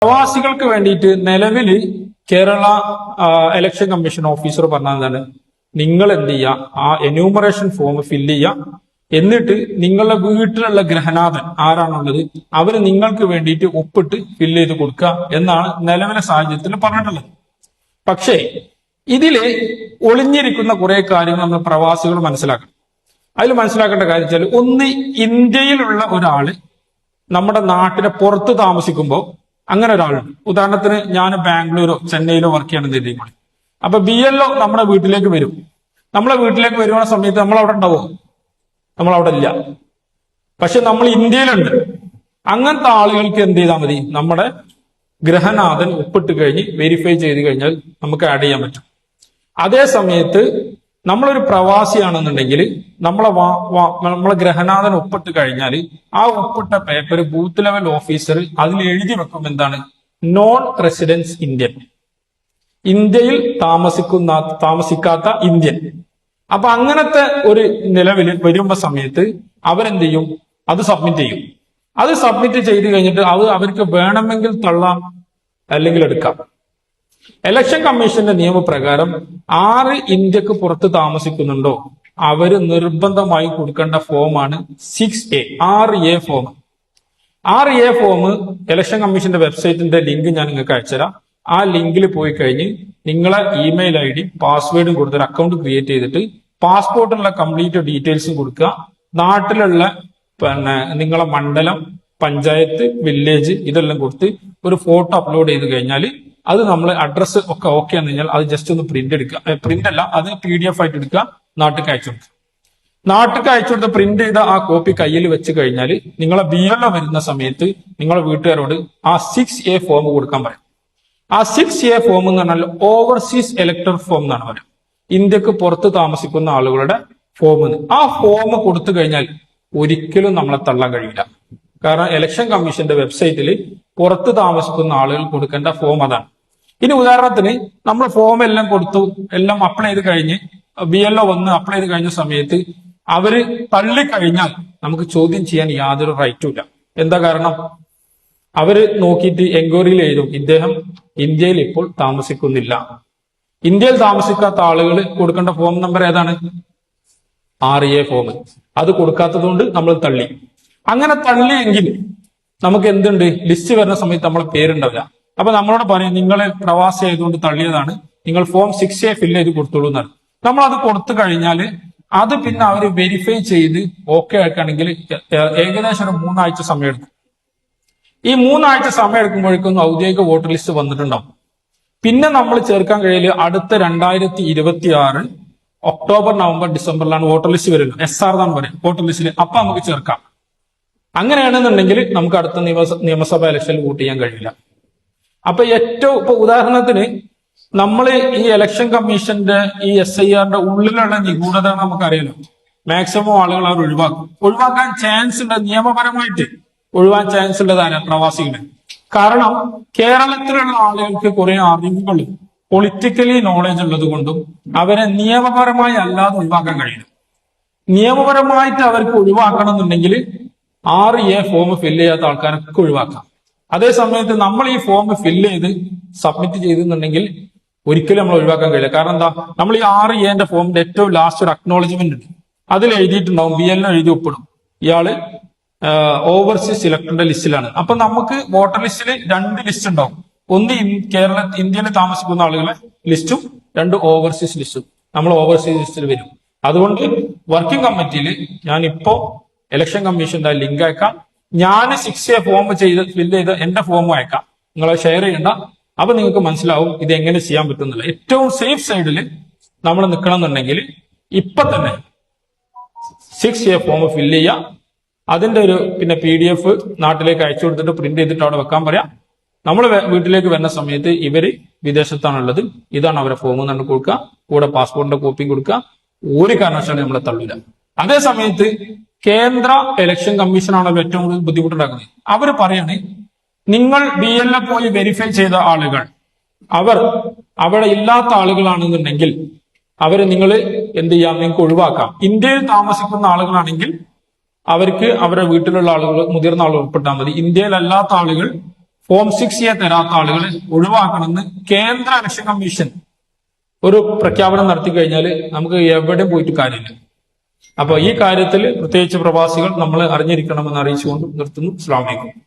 പ്രവാസികൾക്ക് വേണ്ടിയിട്ട് നിലവിൽ കേരള ഇലക്ഷൻ കമ്മീഷൻ ഓഫീസർ പറഞ്ഞതാണ്, നിങ്ങൾ എന്ത് ചെയ്യുക, ആ എന്യൂമറേഷൻ ഫോം ഫില്ല് ചെയ്യുക. എന്നിട്ട് നിങ്ങളുടെ വീട്ടിലുള്ള ഗ്രഹനാഥൻ ആരാണുള്ളത് അവര് നിങ്ങൾക്ക് വേണ്ടിയിട്ട് ഒപ്പിട്ട് ഫില്ല് ചെയ്ത് കൊടുക്കുക എന്നാണ് നിലവിലെ സാഹചര്യത്തിൽ പറഞ്ഞിട്ടുള്ളത്. പക്ഷേ ഇതില് ഒളിഞ്ഞിരിക്കുന്ന കുറെ കാര്യങ്ങൾ നമ്മൾ പ്രവാസികൾ മനസ്സിലാക്കണം. അതിൽ മനസ്സിലാക്കേണ്ട കാര്യം വെച്ചാൽ, ഒന്ന്, ഇന്ത്യയിലുള്ള ഒരാള് നമ്മുടെ നാട്ടിലെ പുറത്ത് താമസിക്കുമ്പോൾ അങ്ങനെ ഒരാളുണ്ട്. ഉദാഹരണത്തിന് ഞാൻ ബാംഗ്ലൂരോ ചെന്നൈയിലോ വർക്ക് ചെയ്യണമെന്ന് കരുതിക്കോളി. അപ്പൊ BLO നമ്മുടെ വീട്ടിലേക്ക് വരും. നമ്മളെ വീട്ടിലേക്ക് വരുന്ന സമയത്ത് നമ്മൾ അവിടെ ഉണ്ടാവോ? നമ്മൾ അവിടെ ഇല്ല. പക്ഷെ നമ്മൾ ഇന്ത്യയിലുണ്ട്. അങ്ങനത്തെ ആളുകൾക്ക് എന്ത് ചെയ്താൽ മതി, നമ്മുടെ ഗ്രഹനാഥൻ ഒപ്പിട്ട് കഴിഞ്ഞ് വെരിഫൈ ചെയ്ത് കഴിഞ്ഞാൽ നമുക്ക് ആഡ് ചെയ്യാൻ പറ്റും. അതേ സമയത്ത് നമ്മളൊരു പ്രവാസിയാണെന്നുണ്ടെങ്കിൽ നമ്മളെ ഗ്രഹനാഥൻ ഒപ്പിട്ട് കഴിഞ്ഞാൽ ആ ഒപ്പിട്ട പേപ്പർ ബൂത്ത് ലെവൽ ഓഫീസർ അതിൽ എഴുതി വെക്കും, എന്താണ്, നോൺ റെസിഡൻസ് ഇന്ത്യൻ, ഇന്ത്യയിൽ താമസിക്കാത്ത ഇന്ത്യൻ. അപ്പൊ അങ്ങനത്തെ ഒരു നിലവിൽ വരുമ്പോ സമയത്ത് അവരെന്ത് ചെയ്യും, അത് സബ്മിറ്റ് ചെയ്യും. അത് സബ്മിറ്റ് ചെയ്ത് കഴിഞ്ഞിട്ട് അത് അവർക്ക് വേണമെങ്കിൽ തള്ളാം, അല്ലെങ്കിൽ എടുക്കാം. ഇലക്ഷൻ കമ്മീഷന്റെ നിയമപ്രകാരം 6 ഇന്ത്യക്ക് പുറത്ത് താമസിക്കുന്നുണ്ടോ അവര് നിർബന്ധമായി കൊടുക്കേണ്ട ഫോമാണ് 6A 6A form. 6A form election കമ്മീഷന്റെ വെബ്സൈറ്റിന്റെ ലിങ്ക് ഞാൻ നിങ്ങൾക്ക് അയച്ചുതരാം. ആ ലിങ്കിൽ പോയി കഴിഞ്ഞ് നിങ്ങളെ ഇമെയിൽ ID പാസ്വേഡും കൊടുത്തൊരു അക്കൗണ്ട് ക്രിയേറ്റ് ചെയ്തിട്ട് പാസ്പോർട്ടിനുള്ള കംപ്ലീറ്റ് ഡീറ്റെയിൽസും കൊടുക്കുക. നാട്ടിലുള്ള നിങ്ങളെ മണ്ഡലം, പഞ്ചായത്ത്, വില്ലേജ് ഇതെല്ലാം കൊടുത്ത് ഒരു ഫോട്ടോ അപ്ലോഡ് ചെയ്ത് കഴിഞ്ഞാൽ അത് നമ്മൾ അഡ്രസ്സ് ഒക്കെ ഓക്കെ ആണെന്ന് കഴിഞ്ഞാൽ അത് ജസ്റ്റ് ഒന്ന് പ്രിന്റ് എടുക്കുക. പ്രിന്റ് അല്ല, അത് PDF ആയിട്ട് എടുക്കുക, നാട്ടിലേക്ക് അയച്ചു കൊടുക്കുക. നാട്ടിലേക്ക് അയച്ചു കൊടുത്ത് പ്രിന്റ് ചെയ്ത ആ കോപ്പി കയ്യിൽ വെച്ച് കഴിഞ്ഞാൽ നിങ്ങളെ BLO വരുന്ന സമയത്ത് നിങ്ങളെ വീട്ടുകാരോട് ആ 6A ഫോം കൊടുക്കാൻ പറയും. ആ 6A ഫോം എന്ന് പറഞ്ഞാൽ ഓവർസീസ് ഇലക്ടർ ഫോം എന്നാണ് പറയുക. ഇന്ത്യക്ക് പുറത്ത് താമസിക്കുന്ന ആളുകളുടെ ഫോം. ആ ഫോം കൊടുത്തു കഴിഞ്ഞാൽ ഒരിക്കലും നമ്മളെ തള്ളാൻ കഴിയില്ല. കാരണം ഇലക്ഷൻ കമ്മീഷന്റെ വെബ്സൈറ്റിൽ പുറത്ത് താമസിക്കുന്ന ആളുകൾ കൊടുക്കേണ്ട ഫോം അതാണ്. ഇനി ഉദാഹരണത്തിന് നമ്മൾ ഫോം എല്ലാം കൊടുത്തു, എല്ലാം അപ്ലൈ ചെയ്ത് കഴിഞ്ഞ് BLO വന്ന് അപ്ലൈ ചെയ്ത് കഴിഞ്ഞ സമയത്ത് അവര് തള്ളിക്കഴിഞ്ഞാൽ നമുക്ക് ചോദ്യം ചെയ്യാൻ യാതൊരു റൈറ്റും ഇല്ല. എന്താ കാരണം? അവര് നോക്കിയിട്ട് എൻക്വയറിയിൽ എഴുതും, ഇദ്ദേഹം ഇന്ത്യയിൽ ഇപ്പോൾ താമസിക്കുന്നില്ല. ഇന്ത്യയിൽ താമസിക്കാത്ത ആളുകൾ കൊടുക്കേണ്ട ഫോം നമ്പർ ഏതാണ്? 6A form. അത് കൊടുക്കാത്തത് കൊണ്ട് നമ്മൾ തള്ളി. അങ്ങനെ തള്ളിയെങ്കിൽ നമുക്ക് എന്തുണ്ട്, ലിസ്റ്റ് വരുന്ന സമയത്ത് നമ്മളെ പേരുണ്ടാവില്ല. അപ്പൊ നമ്മളോട് പറയും, നിങ്ങൾ പ്രവാസി ആയതുകൊണ്ട് തള്ളിയതാണ്, നിങ്ങൾ ഫോം 6A ഫില്ല് ചെയ്ത് കൊടുത്തോളൂ എന്നാണ്. നമ്മൾ അത് കൊടുത്തു കഴിഞ്ഞാൽ അത് പിന്നെ അവർ വെരിഫൈ ചെയ്ത് ഓക്കെ ആക്കുകയാണെങ്കിൽ ഏകദേശം ഒരു 3 ആഴ്ച സമയം എടുക്കും. ഈ 3 ആഴ്ച സമയം എടുക്കുമ്പോഴേക്കും ഔദ്യോഗിക വോട്ടർ ലിസ്റ്റ് വന്നിട്ടുണ്ടാവും. പിന്നെ നമ്മൾ ചേർക്കാൻ കഴിയല് അടുത്ത 2026 ഒക്ടോബർ, നവംബർ, ഡിസംബറിലാണ് വോട്ടർ ലിസ്റ്റ് വരുന്നത്. SR എന്നാണ് പറയുക വോട്ടർ ലിസ്റ്റിൽ. അപ്പൊ നമുക്ക് ചേർക്കാം. അങ്ങനെയാണെന്നുണ്ടെങ്കിൽ നമുക്ക് അടുത്ത നിയമസഭാ ഇലക്ഷനിൽ വോട്ട് ചെയ്യാൻ കഴിയില്ല. അപ്പൊ ഇപ്പൊ ഉദാഹരണത്തിന് നമ്മൾ ഈ ഇലക്ഷൻ കമ്മീഷന്റെ ഈ SIRന്റെ ഉള്ളിലുള്ള നിഗൂഢത നമുക്കറിയാലോ. മാക്സിമം ആളുകൾ അവർ ഒഴിവാക്കാൻ ചാൻസ് ഉണ്ട്, നിയമപരമായിട്ട് ഒഴിവാക്കാൻ ചാൻസ് ഉള്ളതാണ് പ്രവാസികളെ. കാരണം കേരളത്തിലുള്ള ആളുകൾക്ക് കുറെ അറിവുകളും പൊളിറ്റിക്കലി നോളജ് ഉള്ളത് കൊണ്ടും അവരെ നിയമപരമായി അല്ലാതെ ഒഴിവാക്കാൻ കഴിയില്ല. നിയമപരമായിട്ട് അവർക്ക് ഒഴിവാക്കണം എന്നുണ്ടെങ്കിൽ 6A ഫോം ഫില്ല് ചെയ്യാത്ത ആൾക്കാരൊക്കെ ഒഴിവാക്കാം. അതേ സമയത്ത് നമ്മൾ ഈ ഫോം ഫില്ല് ചെയ്ത് സബ്മിറ്റ് ചെയ്തെന്നുണ്ടെങ്കിൽ ഒരിക്കലും നമ്മൾ ഒഴിവാക്കാൻ കഴിയില്ല. കാരണം എന്താ, നമ്മൾ ഈ 6A ഫോമിന്റെ ഏറ്റവും ലാസ്റ്റ് ഒരു അക്നോളജ്മെന്റ് ഉണ്ട്. അതിൽ എഴുതിയിട്ടുണ്ടാവും, BLO എഴുതി ഒപ്പിടും, ഇയാള് ഓവർസീസ് ഇലക്ടറിന്റെ ലിസ്റ്റിലാണ്. അപ്പൊ നമുക്ക് വോട്ടർ ലിസ്റ്റിൽ 2 ലിസ്റ്റ് ഉണ്ടാവും. ഒന്ന് ഇന്ത്യയിൽ താമസിക്കുന്ന ആളുകളെ ലിസ്റ്റും, 2 ഓവർസീസ് ലിസ്റ്റും. നമ്മൾ ഓവർസീസ് ലിസ്റ്റിൽ വരും. അതുകൊണ്ട് വർക്കിംഗ് കമ്മിറ്റിയിൽ ഞാൻ ഇപ്പോ ഇലക്ഷൻ കമ്മീഷന്റെ ലിങ്ക് അയക്കാം. ഞാൻ 6A ഫോം ഫില്ല് ചെയ്ത് എന്റെ ഫോമും അയക്കാം. നിങ്ങളെ ഷെയർ ചെയ്യണ്ട. അപ്പൊ നിങ്ങൾക്ക് മനസ്സിലാവും ഇത് എങ്ങനെ ചെയ്യാൻ പറ്റുന്നില്ല. ഏറ്റവും സേഫ് സൈഡിൽ നമ്മൾ നിൽക്കണം എന്നുണ്ടെങ്കിൽ ഇപ്പൊ തന്നെ 6A ഫോം ഫില്ല് ചെയ്യാം. അതിന്റെ ഒരു PDF നാട്ടിലേക്ക് അയച്ചു കൊടുത്തിട്ട് പ്രിന്റ് ചെയ്തിട്ട് അവിടെ വെക്കാൻ പറയാം. നമ്മൾ വീട്ടിലേക്ക് വരുന്ന സമയത്ത് ഇവര് വിദേശത്താണുള്ളത്, ഇതാണ് അവരെ ഫോം എന്ന് കൊടുക്കുക, കൂടെ പാസ്പോർട്ടിന്റെ കോപ്പിയും കൊടുക്കുക. ഒരു കാരണവശാലും നമ്മളെ തള്ളില്ല. അതേ സമയത്ത് കേന്ദ്ര ഇലക്ഷൻ കമ്മീഷനാണല്ലോ ഏറ്റവും കൂടുതൽ ബുദ്ധിമുട്ടുണ്ടാക്കുന്നത്. അവർ പറയാണ്, നിങ്ങൾ BLO പോയി വെരിഫൈ ചെയ്ത ആളുകൾ അവർ അവിടെ ഇല്ലാത്ത ആളുകളാണെന്നുണ്ടെങ്കിൽ അവരെ നിങ്ങൾ എന്ത് ചെയ്യാം, നിങ്ങൾക്ക് ഒഴിവാക്കാം. ഇന്ത്യയിൽ താമസിക്കുന്ന ആളുകളാണെങ്കിൽ അവർക്ക് അവരുടെ വീട്ടിലുള്ള ആളുകൾ, മുതിർന്ന ആളുകൾ ഉൾപ്പെട്ടാൽ മതി. ഇന്ത്യയിലല്ലാത്ത ആളുകൾ ഫോം 6A തരാത്ത ആളുകളെ ഒഴിവാക്കണമെന്ന് കേന്ദ്ര ഇലക്ഷൻ കമ്മീഷൻ ഒരു പ്രഖ്യാപനം നടത്തി കഴിഞ്ഞാൽ നമുക്ക് എവിടെ പോയിട്ട് കാര്യമില്ല. അപ്പൊ ഈ കാര്യത്തിൽ പ്രത്യേകിച്ച് പ്രവാസികൾ നമ്മൾ അറിഞ്ഞിരിക്കണമെന്ന് അറിയിച്ചുകൊണ്ട് നിർത്തുന്നു. അസ്സലാമു അലൈക്കും.